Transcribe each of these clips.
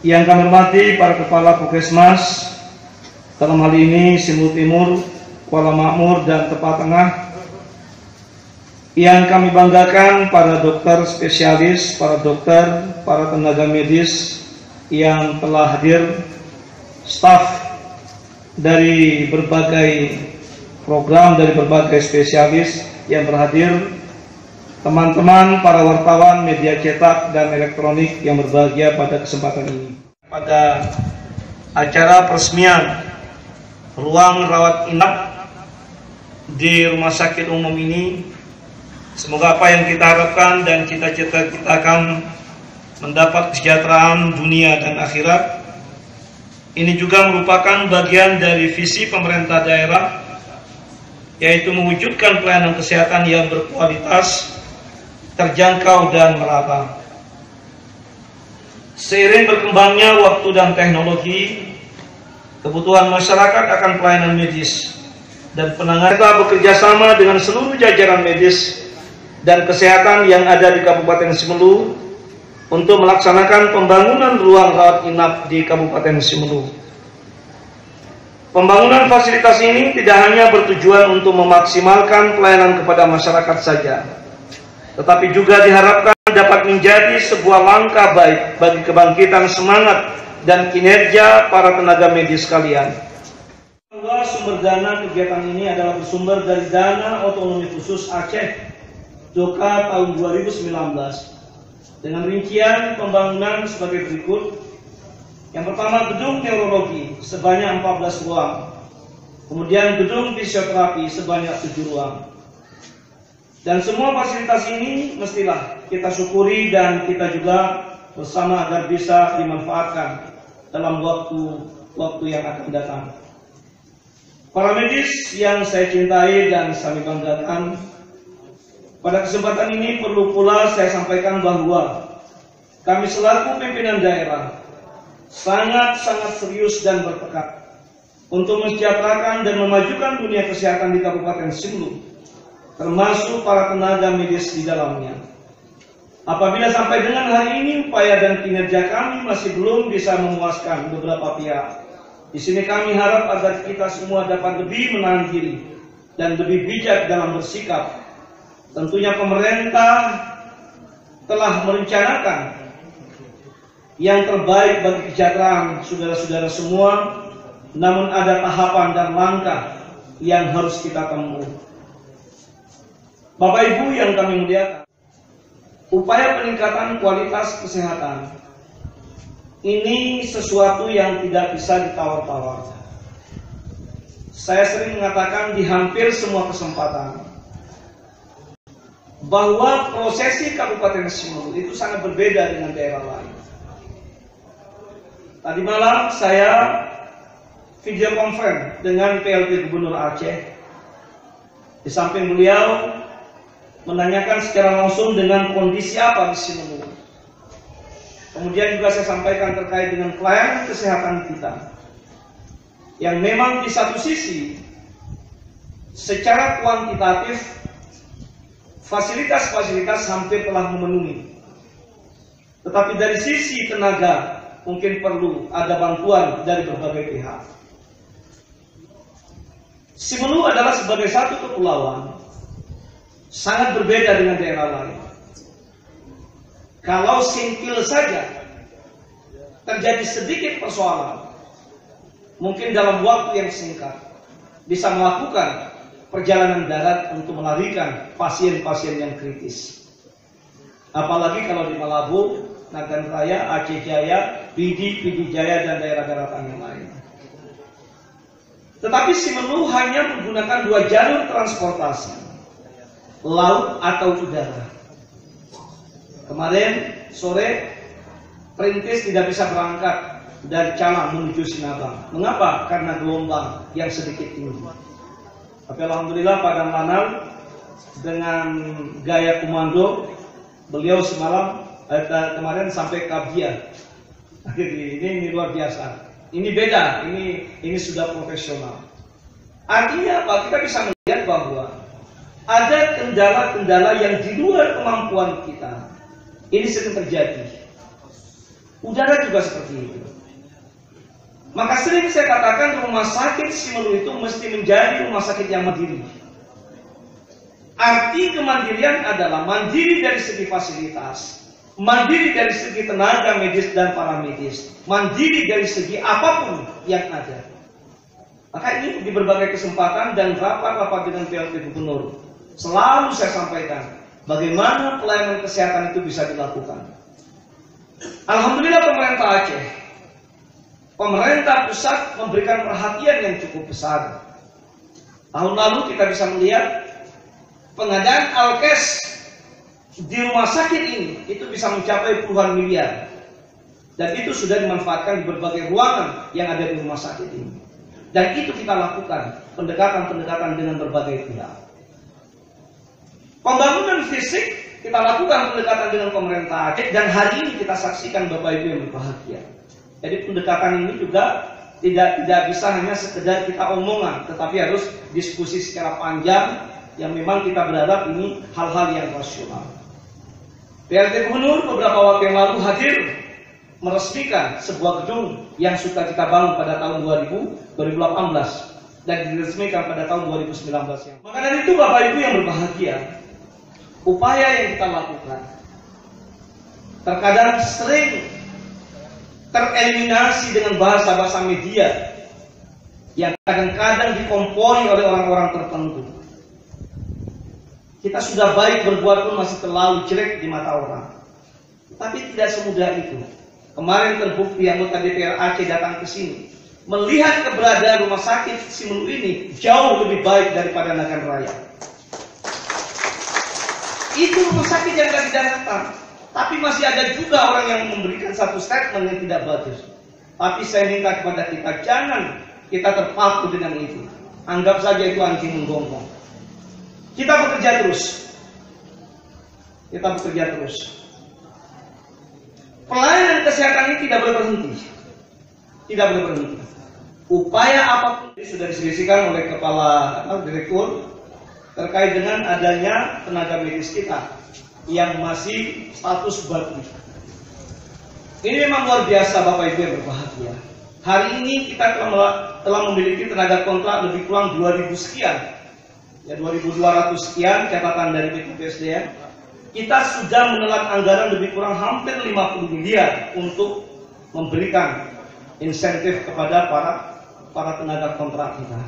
Yang kami hormati para Kepala Puskesmas, dalam hal ini Simulu Timur, Kuala Makmur, dan Tepa Tengah. Yang kami banggakan para dokter spesialis, para dokter, para tenaga medis yang telah hadir, staf dari berbagai program, dari berbagai spesialis yang berhadir, teman-teman para wartawan media cetak dan elektronik yang berbahagia pada kesempatan ini. Pada acara peresmian ruang rawat inap di rumah sakit umum ini, semoga apa yang kita harapkan dan cita-cita kita akan mendapat kesejahteraan dunia dan akhirat. Ini juga merupakan bagian dari visi pemerintah daerah, yaitu mewujudkan pelayanan kesehatan yang berkualitas, terjangkau, dan merata. Seiring berkembangnya waktu dan teknologi, kebutuhan masyarakat akan pelayanan medis dan penanganan. Kita bekerja sama dengan seluruh jajaran medis dan kesehatan yang ada di Kabupaten Simelu untuk melaksanakan pembangunan ruang rawat inap di Kabupaten Simelu. Pembangunan fasilitas ini tidak hanya bertujuan untuk memaksimalkan pelayanan kepada masyarakat saja, tetapi juga diharapkan dapat menjadi sebuah langkah baik bagi kebangkitan semangat dan kinerja para tenaga medis sekalian. Sumber dana kegiatan ini adalah bersumber dari dana otonomi khusus Aceh Doka tahun 2019 dengan rincian pembangunan sebagai berikut. Yang pertama, gedung neurologi sebanyak 14 ruang, kemudian gedung fisioterapi sebanyak 7 ruang. Dan semua fasilitas ini mestilah kita syukuri dan kita juga bersama agar bisa dimanfaatkan dalam waktu yang akan datang. Para medis yang saya cintai dan saya banggakan, pada kesempatan ini perlu pula saya sampaikan bahwa kami selaku pimpinan daerah sangat-sangat serius dan bertekad untuk mensejahterakan dan memajukan dunia kesehatan di Kabupaten Simelu, termasuk para tenaga medis di dalamnya. Apabila sampai dengan hari ini upaya dan kinerja kami masih belum bisa memuaskan beberapa pihak, di sini kami harap agar kita semua dapat lebih menahan diri dan lebih bijak dalam bersikap. Tentunya pemerintah telah merencanakan yang terbaik bagi kesejahteraan saudara-saudara semua, namun ada tahapan dan langkah yang harus kita tempuh. Bapak Ibu yang kami muliakan, upaya peningkatan kualitas kesehatan ini sesuatu yang tidak bisa ditawar-tawar. Saya sering mengatakan di hampir semua kesempatan bahwa prosesi Kabupaten Simelu itu sangat berbeda dengan daerah lain. Tadi malam saya video conference dengan PLT Gubernur Aceh. Di samping beliau menanyakan secara langsung dengan kondisi apa di Simelu. Kemudian juga saya sampaikan terkait dengan pelayanan kesehatan kita, yang memang di satu sisi secara kuantitatif fasilitas-fasilitas hampir telah memenuhi, tetapi dari sisi tenaga mungkin perlu ada bantuan dari berbagai pihak. Simelu adalah sebagai satu kepulauan sangat berbeda dengan daerah lain. Kalau simpel saja terjadi sedikit persoalan, mungkin dalam waktu yang singkat bisa melakukan perjalanan darat untuk melarikan pasien-pasien yang kritis. Apalagi kalau di Malabu, Nagan Raya, Aceh Jaya, Pidi Jaya, dan daerah daratan yang lain. Tetapi Simelu hanya menggunakan 2 jalur transportasi, laut atau udara. Kemarin sore perintis tidak bisa berangkat dari Calang menuju Sinabang. Mengapa? Karena gelombang yang sedikit tinggi. Tapi alhamdulillah Padang Lanal dengan gaya komando beliau semalam kemarin sampai Kabia. Ini luar biasa. Ini beda. Ini sudah profesional. Artinya apa? Kita bisa melihat bahwa ada kendala-kendala yang di luar kemampuan kita. Ini sering terjadi. udara juga seperti itu. Maka sering saya katakan rumah sakit Simelu itu mesti menjadi rumah sakit yang mandiri. Arti kemandirian adalah mandiri dari segi fasilitas, mandiri dari segi tenaga medis dan paramedis, mandiri dari segi apapun yang ada. Maka ini di berbagai kesempatan dan rapat-rapat dengan PLT Gubernur selalu saya sampaikan bagaimana pelayanan kesehatan itu bisa dilakukan. Alhamdulillah pemerintah Aceh, pemerintah pusat memberikan perhatian yang cukup besar. Tahun lalu kita bisa melihat pengadaan alkes di rumah sakit ini itu bisa mencapai puluhan miliar. Dan itu sudah dimanfaatkan di berbagai ruangan yang ada di rumah sakit ini. Dan itu kita lakukan, pendekatan-pendekatan dengan berbagai pihak. Pembangunan fisik, kita lakukan pendekatan dengan pemerintah Aceh. Dan hari ini kita saksikan Bapak Ibu yang berbahagia. Jadi pendekatan ini juga tidak bisa hanya sekedar kita omongan, tetapi harus diskusi secara panjang yang memang kita berharap ini hal-hal yang rasional. PLT Gubernur beberapa waktu yang lalu hadir meresmikan sebuah gedung yang sudah kita bangun pada tahun 2018 dan diresmikan pada tahun 2019 yang. Maka dari itu Bapak Ibu yang berbahagia, upaya yang kita lakukan terkadang sering tereliminasi dengan bahasa-bahasa media yang kadang-kadang dikompori oleh orang-orang tertentu. Kita sudah baik berbuat pun masih terlalu jelek di mata orang. Tapi tidak semudah itu. Kemarin terbukti anggota DPR Aceh datang ke sini, melihat keberadaan rumah sakit Simelu ini jauh lebih baik daripada Nagan Raya. Itu rumah sakit yang tidak datang. Tapi masih ada juga orang yang memberikan satu statement yang tidak bagus. Tapi saya minta kepada kita, jangan kita terpaku dengan itu. Anggap saja itu anjing menggonggong. Kita bekerja terus. Kita bekerja terus. Pelayanan kesehatan ini tidak boleh berhenti. Tidak boleh berhenti. Upaya apapun sudah diselesaikan oleh Kepala Direktur terkait dengan adanya tenaga medis kita yang masih status baru. Ini memang luar biasa Bapak Ibu yang berbahagia. Hari ini kita telah memiliki tenaga kontrak lebih kurang 2.000 sekian. Ya 2.200 sekian catatan dari BPSDM. Kita sudah menelan anggaran lebih kurang hampir 50 miliar untuk memberikan insentif kepada para tenaga kontrak kita.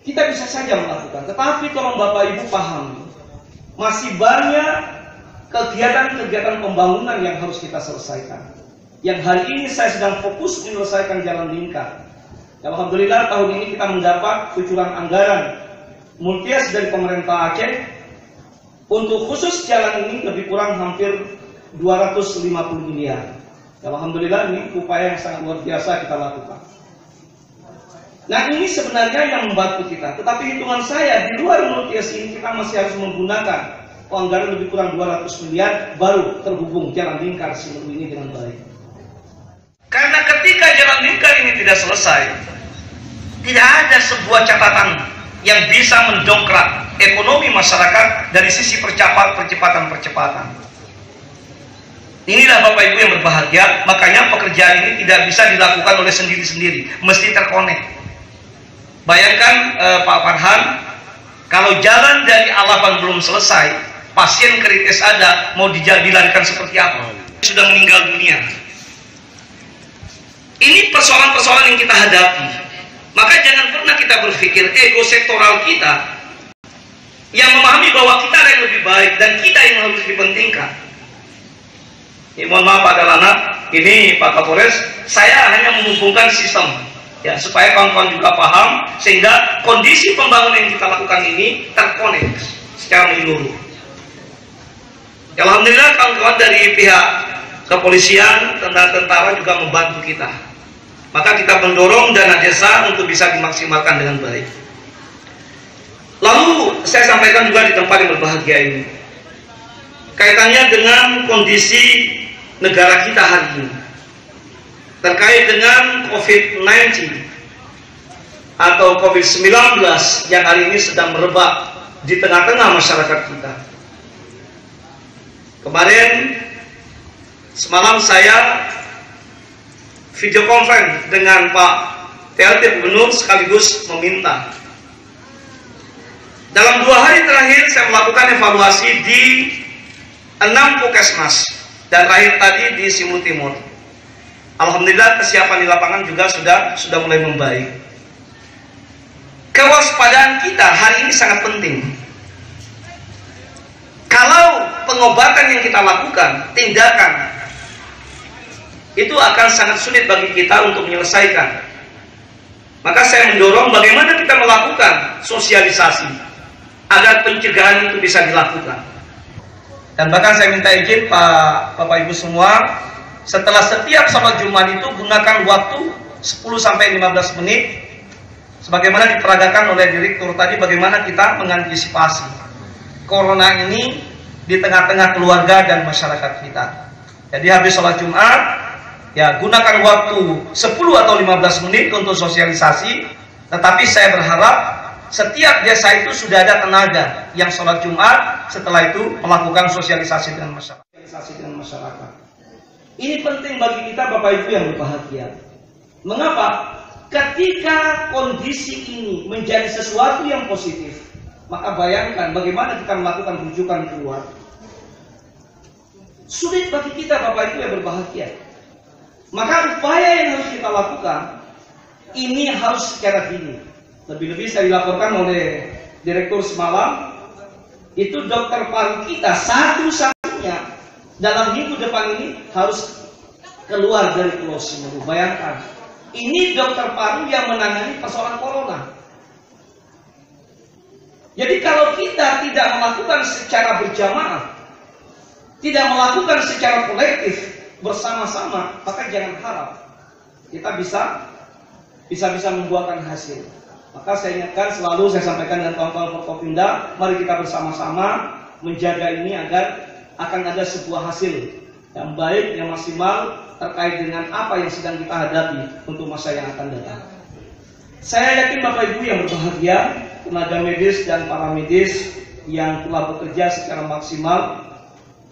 Kita bisa saja melakukan, tetapi tolong Bapak Ibu pahami, masih banyak kegiatan-kegiatan pembangunan yang harus kita selesaikan. Yang hari ini saya sedang fokus menyelesaikan jalan lingkar. Alhamdulillah tahun ini kita mendapat kucuran anggaran multias dari pemerintah Aceh untuk khusus jalan ini lebih kurang hampir 250 miliar. Alhamdulillah ini upaya yang sangat luar biasa kita lakukan. Nah ini sebenarnya yang membantu kita. Tetapi hitungan saya di luar multias ini kita masih harus menggunakan anggaran lebih kurang 200 miliar baru terhubung jalan lingkar Simelu ini dengan baik. Karena ketika jalan lingkar ini tidak selesai, tidak ada sebuah catatan yang bisa mendongkrak ekonomi masyarakat dari sisi percepatan. Inilah Bapak Ibu yang berbahagia, makanya pekerjaan ini tidak bisa dilakukan oleh sendiri-sendiri, mesti terkonek. Bayangkan Pak Farhan, kalau jalan dari Alapan belum selesai, pasien kritis ada, mau dilarikan seperti apa? Sudah meninggal dunia. Ini persoalan-persoalan yang kita hadapi. Maka jangan pernah kita berpikir ego sektoral kita yang memahami bahwa kita yang lebih baik dan kita yang harus dipentingkan. Mohon maaf Pak Dalana, ini Pak Kapolres, saya hanya menghubungkan sistem ya supaya kawan-kawan juga paham sehingga kondisi pembangunan yang kita lakukan ini terkonek secara menyeluruh. Alhamdulillah kawan-kawan dari pihak kepolisian, tentara juga membantu kita. Maka kita mendorong dana desa untuk bisa dimaksimalkan dengan baik. Lalu saya sampaikan juga di tempat yang berbahagia ini, kaitannya dengan kondisi negara kita hari ini terkait dengan COVID-19 atau COVID-19 yang hari ini sedang merebak di tengah-tengah masyarakat kita. Kemarin Semalam saya video conference dengan Pak PLT Gubernur sekaligus meminta dalam 2 hari terakhir saya melakukan evaluasi di 6 puskesmas dan terakhir tadi di Simul Timur. Alhamdulillah kesiapan di lapangan juga sudah mulai membaik. Kewaspadaan kita hari ini sangat penting. Kalau pengobatan yang kita lakukan, tindakan, itu akan sangat sulit bagi kita untuk menyelesaikan. Maka saya mendorong bagaimana kita melakukan sosialisasi agar pencegahan itu bisa dilakukan. Dan bahkan saya minta izin Bapak Ibu semua, setelah setiap salat Jumat itu gunakan waktu 10-15 menit sebagaimana diperagakan oleh direktur tadi, bagaimana kita mengantisipasi corona ini di tengah-tengah keluarga dan masyarakat kita. Jadi habis sholat Jumat, ya gunakan waktu 10 atau 15 menit untuk sosialisasi. Tetapi saya berharap setiap desa itu sudah ada tenaga yang sholat Jumat, setelah itu melakukan sosialisasi dengan masyarakat. Ini penting bagi kita Bapak Ibu yang berbahagia. Mengapa? Ketika kondisi ini menjadi sesuatu yang positif, maka bayangkan bagaimana kita melakukan rujukan keluar. Sulit bagi kita Bapak Ibu yang berbahagia. Maka upaya yang harus kita lakukan ini harus secara dini. Lebih-lebih saya dilaporkan oleh direktur semalam, itu dokter paru kita satu-satunya dalam minggu depan ini harus keluar dari Pulau Simelu. Bayangkan, ini dokter paru yang menangani persoalan corona. Jadi kalau kita tidak melakukan secara berjamaah, tidak melakukan secara kolektif bersama-sama, maka jangan harap kita bisa membuahkan hasil. Maka saya ingatkan selalu, saya sampaikan dengan kawan-kawan Forkopimda, mari kita bersama-sama menjaga ini agar akan ada sebuah hasil yang baik, yang maksimal terkait dengan apa yang sedang kita hadapi untuk masa yang akan datang. Saya yakin Bapak Ibu yang berbahagia, tenaga medis dan para medis yang telah bekerja secara maksimal,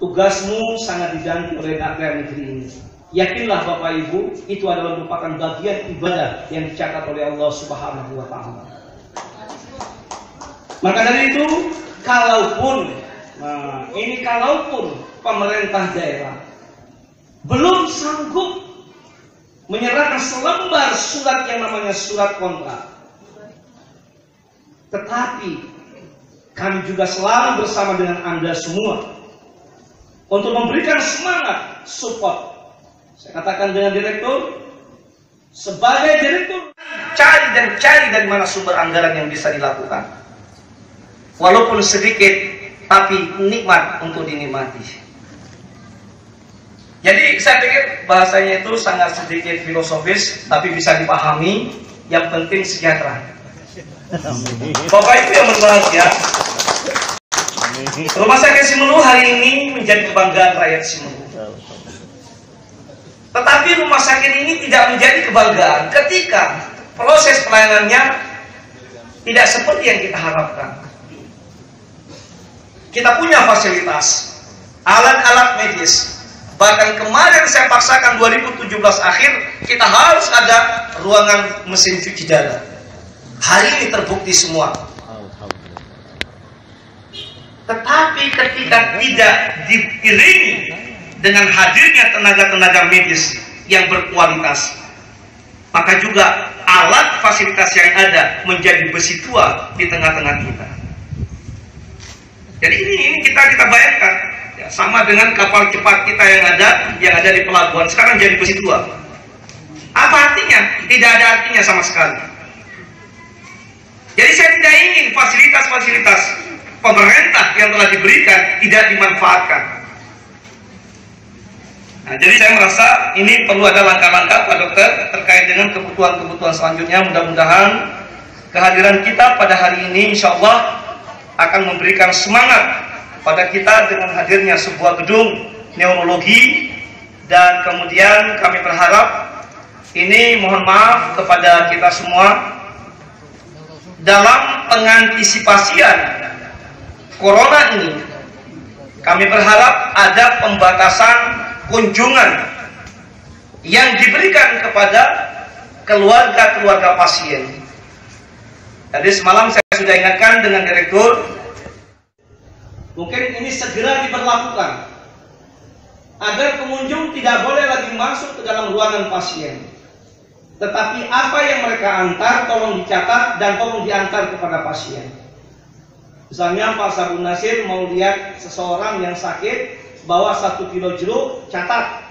tugasmu sangat dibantu oleh rakyat negeri ini. Yakinlah Bapak Ibu, itu adalah merupakan bagian ibadah yang dicatat oleh Allah Subhanahu wa Ta'ala. Maka dari itu, kalaupun pemerintah daerah belum sanggup menyerahkan selembar surat yang namanya surat kontrak, tetapi kami juga selalu bersama dengan Anda semua untuk memberikan semangat, support. Saya katakan dengan direktur, sebagai direktur, cari dari mana sumber anggaran yang bisa dilakukan. Walaupun sedikit, tapi nikmat untuk dinikmati. Jadi saya pikir bahasanya itu sangat sedikit filosofis, tapi bisa dipahami. Yang penting sejahtera. Bapak Ibu yang berbahagia, Rumah Sakit Simelu hari ini menjadi kebanggaan rakyat Simelu. Tetapi rumah sakit ini tidak menjadi kebanggaan ketika proses pelayanannya tidak seperti yang kita harapkan. Kita punya fasilitas, alat-alat medis. Bahkan kemarin saya paksakan 2017 akhir, kita harus ada ruangan mesin cuci darah. Hari ini terbukti semua. Tetapi ketika tidak diiringi dengan hadirnya tenaga-tenaga medis yang berkualitas, maka juga alat fasilitas yang ada menjadi besi tua di tengah-tengah kita. Jadi ini kita bayangkan, ya, sama dengan kapal cepat kita yang ada di pelabuhan sekarang jadi besi tua. Apa artinya? Tidak ada artinya sama sekali. Jadi saya tidak ingin fasilitas-fasilitas pemerintah yang telah diberikan tidak dimanfaatkan. Nah, jadi saya merasa ini perlu ada langkah-langkah Pak Dokter terkait dengan kebutuhan-kebutuhan selanjutnya. Mudah-mudahan kehadiran kita pada hari ini insya Allah akan memberikan semangat pada kita dengan hadirnya sebuah gedung neurologi, dan kemudian kami berharap ini, mohon maaf kepada kita semua, dalam pengantisipasian corona ini kami berharap ada pembatasan kunjungan yang diberikan kepada keluarga-keluarga pasien. Jadi semalam saya sudah ingatkan dengan direktur, mungkin ini segera diberlakukan agar pengunjung tidak boleh lagi masuk ke dalam ruangan pasien. Tetapi apa yang mereka antar tolong dicatat dan tolong diantar kepada pasien. Misalnya Pak Sabun Nasir mau lihat seseorang yang sakit bawa 1 kilo jeruk, catat.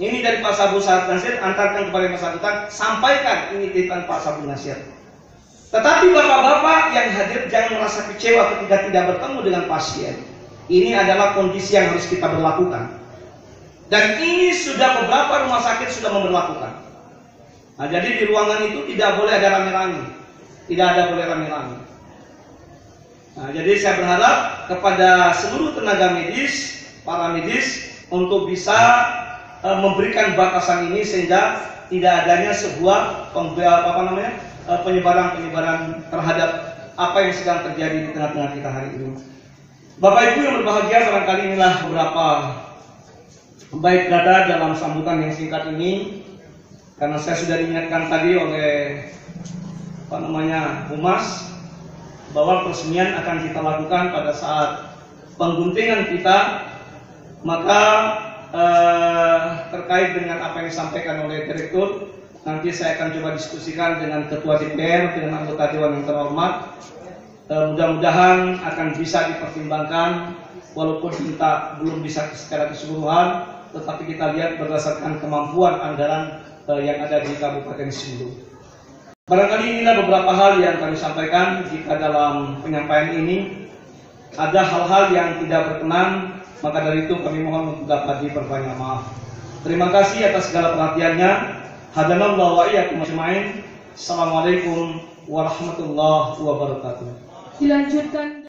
Ini dari Pak Sabun Nasir, antarkan kepada yang bersangkutan, sampaikan ini titipan Pak Sabun Nasir. Tetapi bapak-bapak yang hadir jangan merasa kecewa ketika tidak bertemu dengan pasien. Ini adalah kondisi yang harus kita berlakukan. Dan ini sudah beberapa rumah sakit sudah memberlakukan. Nah, jadi di ruangan itu tidak boleh ada rame-rame. Tidak ada boleh rame-rame. Nah, jadi saya berharap kepada seluruh tenaga medis, para medis untuk bisa memberikan batasan ini sehingga tidak adanya sebuah penyebaran terhadap apa yang sedang terjadi di tengah-tengah kita hari ini. Bapak Ibu yang berbahagia, barangkali inilah beberapa baik data dalam sambutan yang singkat ini. Karena saya sudah diingatkan tadi oleh Humas bahwa peresmian akan kita lakukan pada saat pengguntingan kita, maka terkait dengan apa yang disampaikan oleh direktur, nanti saya akan coba diskusikan dengan Ketua DPR, dengan anggota Dewan yang terhormat. Mudah-mudahan akan bisa dipertimbangkan, walaupun kita belum bisa secara keseluruhan, tetapi kita lihat berdasarkan kemampuan anggaran yang ada di Kabupaten Sindu. Barangkali inilah beberapa hal yang kami sampaikan. Jika dalam penyampaian ini ada hal-hal yang tidak berkenan, maka dari itu kami mohon untuk dapat diperbanyak maaf. Terima kasih atas segala perhatiannya. Hadanallahu wa iyyakum ajmain. Assalamualaikum warahmatullahi wabarakatuh. Dilanjutkan.